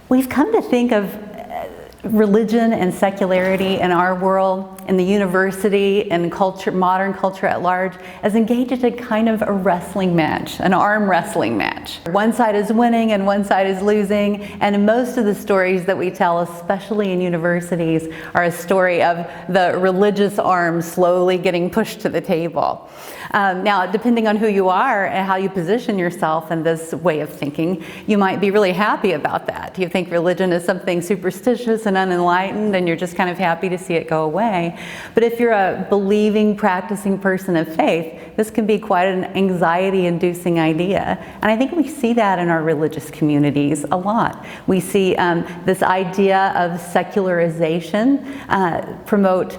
We've come to think of religion and secularity in our world, in the university, and culture, modern culture at large, as engaged in a kind of a wrestling match, an arm wrestling match. One side is winning and one side is losing, and most of the stories that we tell, especially in universities, are a story of the religious arm slowly getting pushed to the table. Now, depending on who you are and how you position yourself in this way of thinking, you might be really happy about that. You think religion is something superstitious and unenlightened, and you're just kind of happy to see it go away. But if you're a believing, practicing person of faith, this can be quite an anxiety-inducing idea. And I think we see that in our religious communities a lot. We see this idea of secularization promote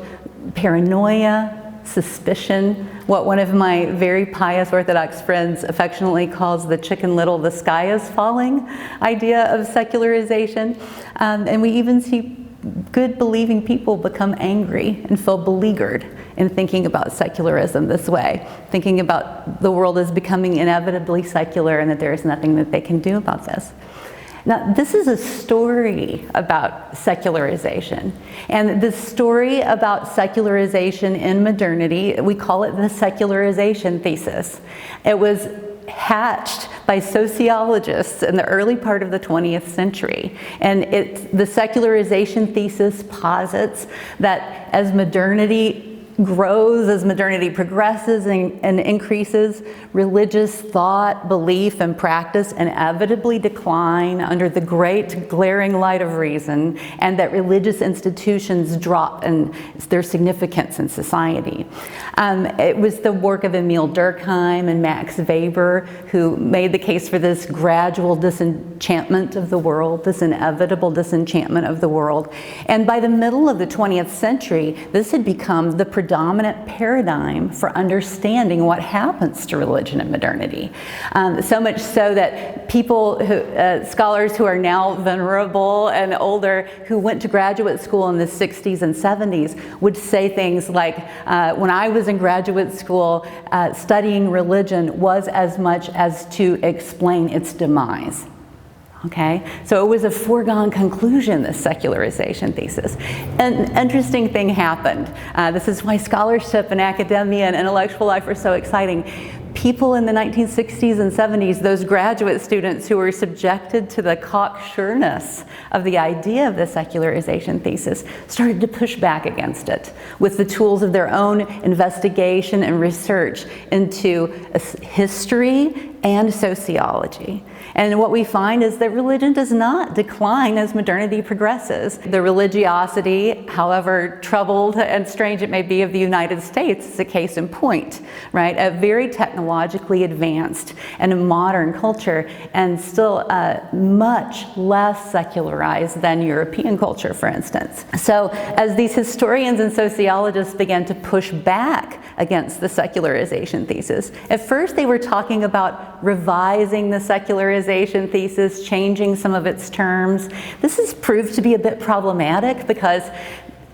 paranoia, suspicion, what one of my very pious Orthodox friends affectionately calls the Chicken Little, the sky is falling idea of secularization. And we even see good believing people become angry and feel beleaguered in thinking about secularism this way, thinking about the world as becoming inevitably secular and that there is nothing that they can do about this. Now, this is a story about secularization. And the story about secularization in modernity, we call it the secularization thesis. It was hatched by sociologists in the early part of the 20th century. And the secularization thesis posits that as modernity grows, as modernity progresses and increases, religious thought, belief, and practice inevitably decline under the great glaring light of reason, and that religious institutions drop in their significance in society. It was the work of Emil Durkheim and Max Weber who made the case for this gradual disenchantment of the world, this inevitable disenchantment of the world. And by the middle of the 20th century, this had become the predominant paradigm for understanding what happens to religion in modernity. So much so that people, scholars who are now venerable and older, who went to graduate school in the 60s and 70s would say things like, when I was in graduate school, studying religion was as much as to explain its demise. Okay, so it was a foregone conclusion, this secularization thesis. An interesting thing happened. This is why scholarship and academia and intellectual life are so exciting. People in the 1960s and 70s, those graduate students who were subjected to the cocksureness of the idea of the secularization thesis started to push back against it with the tools of their own investigation and research into history and sociology. And what we find is that religion does not decline as modernity progresses. The religiosity, however troubled and strange it may be, of the United States is a case in point, right? A very technologically advanced and modern culture, and still much less secularized than European culture, for instance. So as these historians and sociologists began to push back against the secularization thesis, at first they were talking about revising the secularization thesis, changing some of its terms. This has proved to be a bit problematic because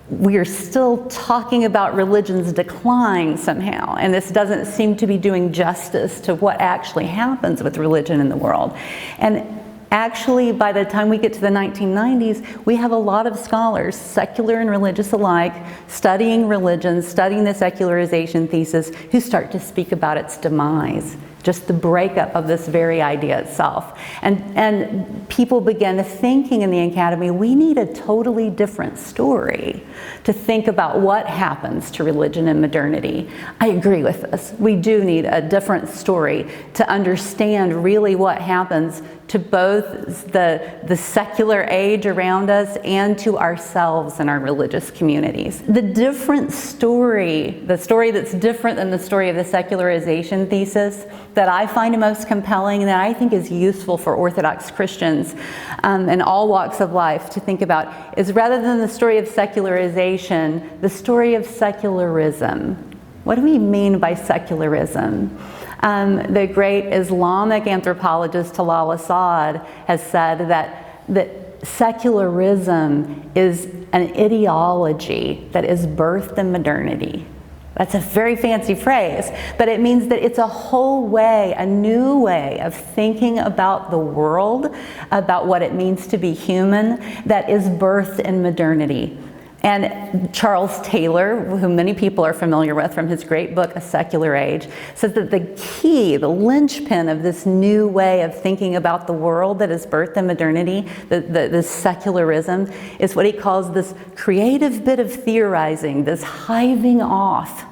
we are still talking about religion's decline somehow, and this doesn't seem to be doing justice to what actually happens with religion in the world. And actually, by the time we get to the 1990s, we have a lot of scholars, secular and religious alike, studying religion, studying the secularization thesis, who start to speak about its demise, just the breakup of this very idea itself. And people began thinking in the academy, we need a totally different story to think about what happens to religion in modernity. I agree with this. We do need a different story to understand really what happens to both the secular age around us and to ourselves and our religious communities. The different story, the story that's different than the story of the secularization thesis, that I find most compelling and that I think is useful for Orthodox Christians in all walks of life to think about, is rather than the story of secularization, the story of secularism. What do we mean by secularism? The great Islamic anthropologist Talal Asad has said that secularism is an ideology that is birthed in modernity. That's a very fancy phrase, but it means that it's a whole way, a new way of thinking about the world, about what it means to be human, that is birthed in modernity. And Charles Taylor, whom many people are familiar with from his great book, A Secular Age, says that the key, the linchpin of this new way of thinking about the world that is birthed in modernity, this secularism, is what he calls this creative bit of theorizing, this hiving off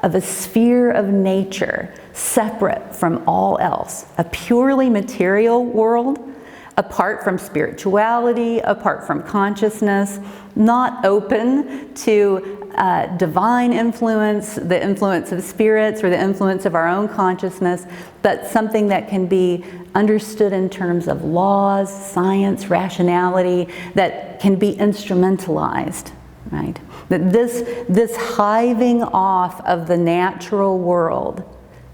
of a sphere of nature separate from all else, a purely material world, apart from spirituality, apart from consciousness, not open to divine influence, the influence of spirits or the influence of our own consciousness, but something that can be understood in terms of laws, science, rationality, that can be instrumentalized, right? That this hiving off of the natural world,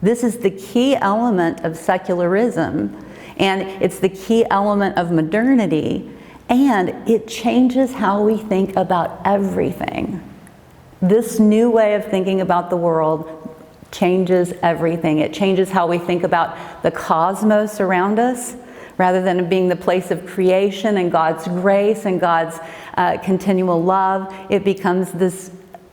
this is the key element of secularism, and it's the key element of modernity, and it changes how we think about everything. This new way of thinking about the world changes everything. It changes how we think about the cosmos around us. Rather than being the place of creation and God's grace and God's continual love, it becomes this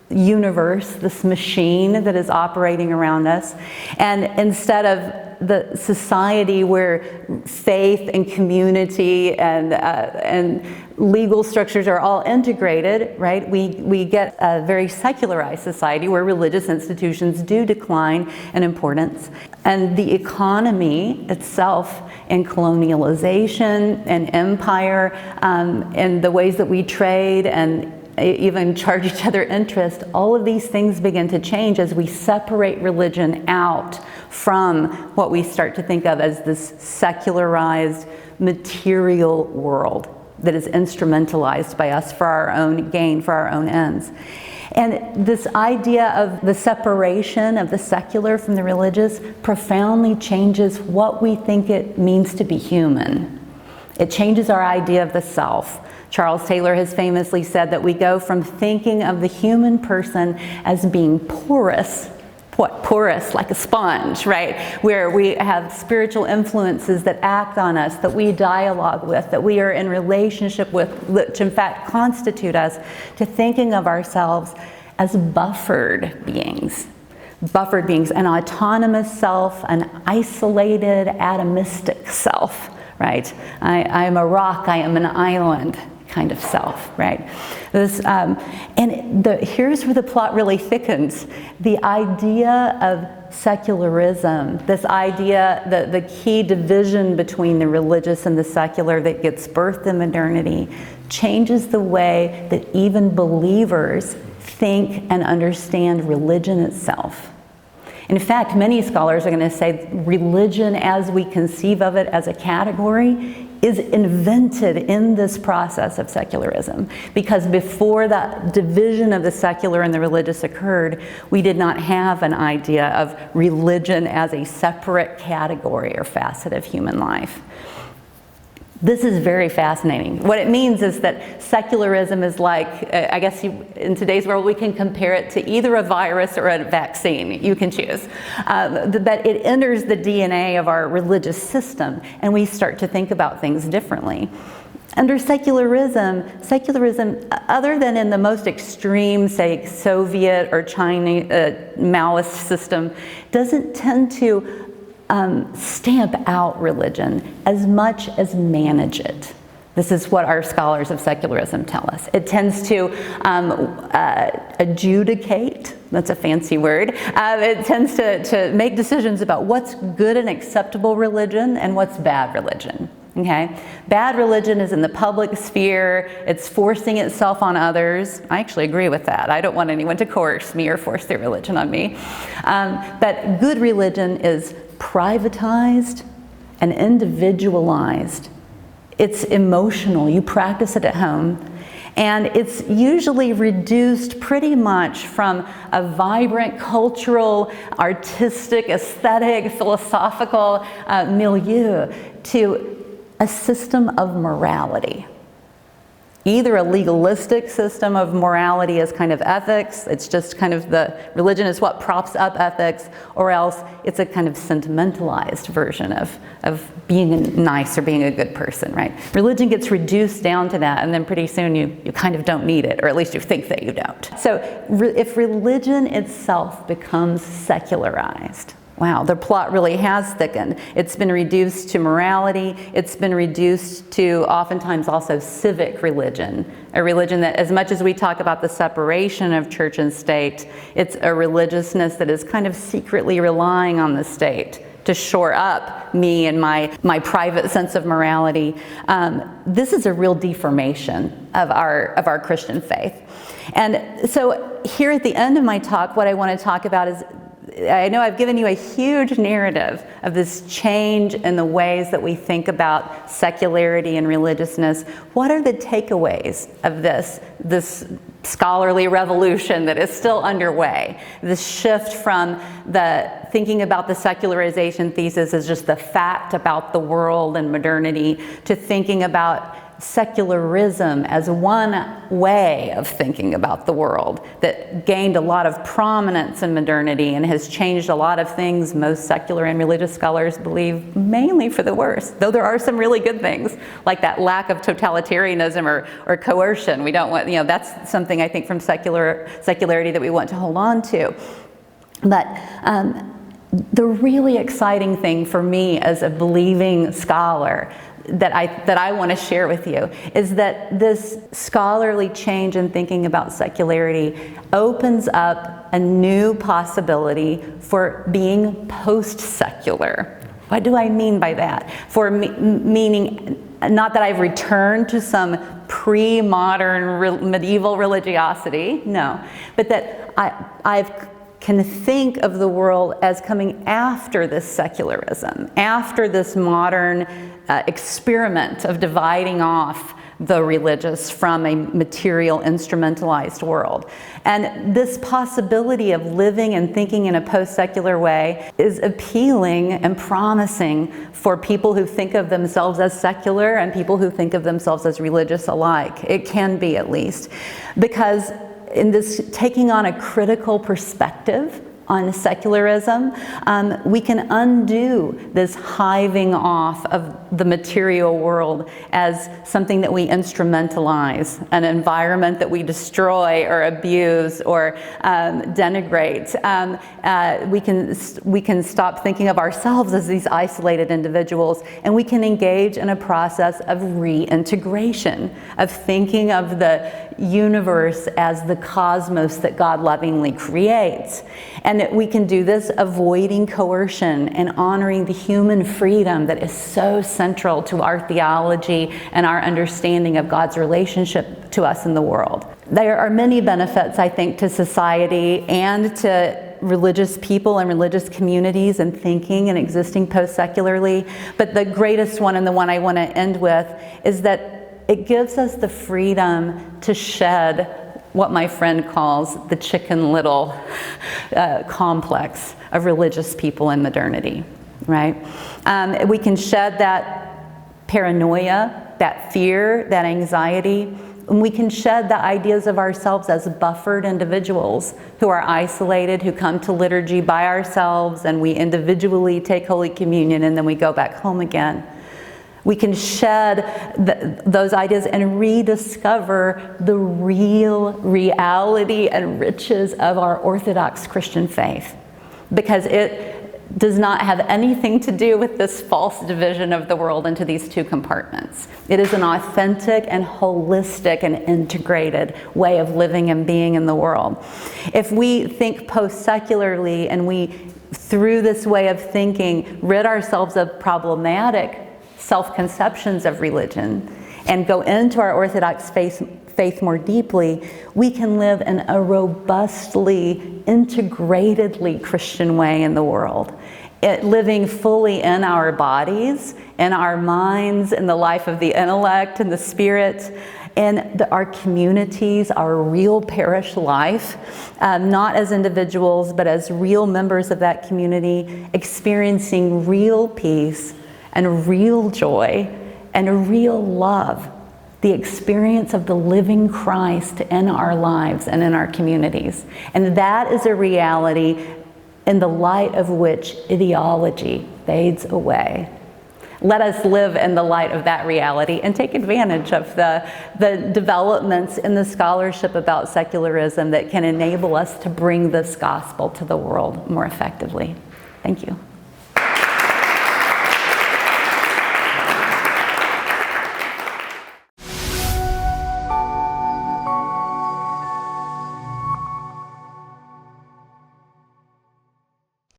universe, this machine that is operating around us. And instead of the society where faith and community and legal structures are all integrated, right? We get a very secularized society where religious institutions do decline in importance. And the economy itself, and colonialization and empire, and the ways that we trade and even charge each other interest, all of these things begin to change as we separate religion out from what we start to think of as this secularized material world that is instrumentalized by us for our own gain, for our own ends. And this idea of the separation of the secular from the religious profoundly changes what we think it means to be human. It changes our idea of the self. Charles Taylor has famously said that we go from thinking of the human person as being porous, porous like a sponge, right? Where we have spiritual influences that act on us, that we dialogue with, that we are in relationship with, which in fact constitute us, to thinking of ourselves as buffered beings, an autonomous self, an isolated, atomistic self, right? I am a rock, I am an island kind of self, right? This, here's where the plot really thickens. The idea of secularism, this idea, the key division between the religious and the secular that gets birthed in modernity, changes the way that even believers think and understand religion itself. In fact, many scholars are going to say religion as we conceive of it as a category is invented in this process of secularism, because before the division of the secular and the religious occurred, we did not have an idea of religion as a separate category or facet of human life. This is very fascinating. What it means is that secularism is like, I guess in today's world we can compare it to either a virus or a vaccine. You can choose. But it enters the DNA of our religious system, and we start to think about things differently. Under secularism, other than in the most extreme, say, Soviet or Chinese Maoist system, doesn't tend to stamp out religion as much as manage it. This is what our scholars of secularism tell us. It tends to adjudicate, that's a fancy word. It tends to make decisions about what's good and acceptable religion and what's bad religion. Okay? Bad religion is in the public sphere. It's forcing itself on others. I actually agree with that. I don't want anyone to coerce me or force their religion on me. But good religion is privatized and individualized. It's emotional. You practice it at home. And it's usually reduced pretty much from a vibrant cultural, artistic, aesthetic, philosophical milieu to a system of morality. either a legalistic system of morality as kind of ethics, it's just kind of the religion is what props up ethics, or else it's a kind of sentimentalized version of being nice or being a good person, right? Religion gets reduced down to that, and then pretty soon you kind of don't need it, or at least you think that you don't. So if religion itself becomes secularized, wow, the plot really has thickened. It's been reduced to morality. It's been reduced to oftentimes also civic religion, a religion that, as much as we talk about the separation of church and state, it's a religiousness that is kind of secretly relying on the state to shore up me and my private sense of morality. This is a real deformation of our Christian faith. And so here at the end of my talk, what I want to talk about is, I know I've given you a huge narrative of this change in the ways that we think about secularity and religiousness. What are the takeaways of this scholarly revolution that is still underway? This shift from the thinking about the secularization thesis as just the fact about the world and modernity to thinking about secularism as one way of thinking about the world that gained a lot of prominence in modernity and has changed a lot of things most secular and religious scholars believe mainly for the worse, though there are some really good things like that lack of totalitarianism or coercion. We don't want, that's something I think from secularity that we want to hold on to. But the really exciting thing for me as a believing scholar that I want to share with you is that this scholarly change in thinking about secularity opens up a new possibility for being post-secular. What do I mean by that? Meaning not that I've returned to some pre-modern medieval religiosity, no, but that I can think of the world as coming after this secularism, after this modern experiment of dividing off the religious from a material, instrumentalized world. And this possibility of living and thinking in a post-secular way is appealing and promising for people who think of themselves as secular and people who think of themselves as religious alike. It can be, at least, because in this taking on a critical perspective on secularism, we can undo this hiving off of the material world as something that we instrumentalize, an environment that we destroy or abuse or denigrate. We can stop thinking of ourselves as these isolated individuals, and we can engage in a process of reintegration, of thinking of the universe as the cosmos that God lovingly creates. And that we can do this avoiding coercion and honoring the human freedom that is so central to our theology and our understanding of God's relationship to us in the world. There are many benefits, I think, to society and to religious people and religious communities and thinking and existing post-secularly. But the greatest one, and the one I want to end with, is that it gives us the freedom to shed what my friend calls the Chicken Little complex of religious people in modernity, right? We can shed that paranoia, that fear, that anxiety, and we can shed the ideas of ourselves as buffered individuals who are isolated, who come to liturgy by ourselves, and we individually take Holy Communion and then we go back home again. We can shed those ideas and rediscover the real reality and riches of our Orthodox Christian faith, because it does not have anything to do with this false division of the world into these two compartments. It is an authentic and holistic and integrated way of living and being in the world. If we think post-secularly and we, through this way of thinking, rid ourselves of problematic self-conceptions of religion and go into our Orthodox faith more deeply, we can live in a robustly, integratedly Christian way in the world. Living fully in our bodies, in our minds, in the life of the intellect and the spirit, in our communities, our real parish life, not as individuals, but as real members of that community, experiencing real peace and real joy and a real love the experience of the living Christ in our lives and in our communities. And that is a reality in the light of which ideology fades away. Let us live in the light of that reality and take advantage of the developments in the scholarship about secularism that can enable us to bring this gospel to the world more effectively. Thank you.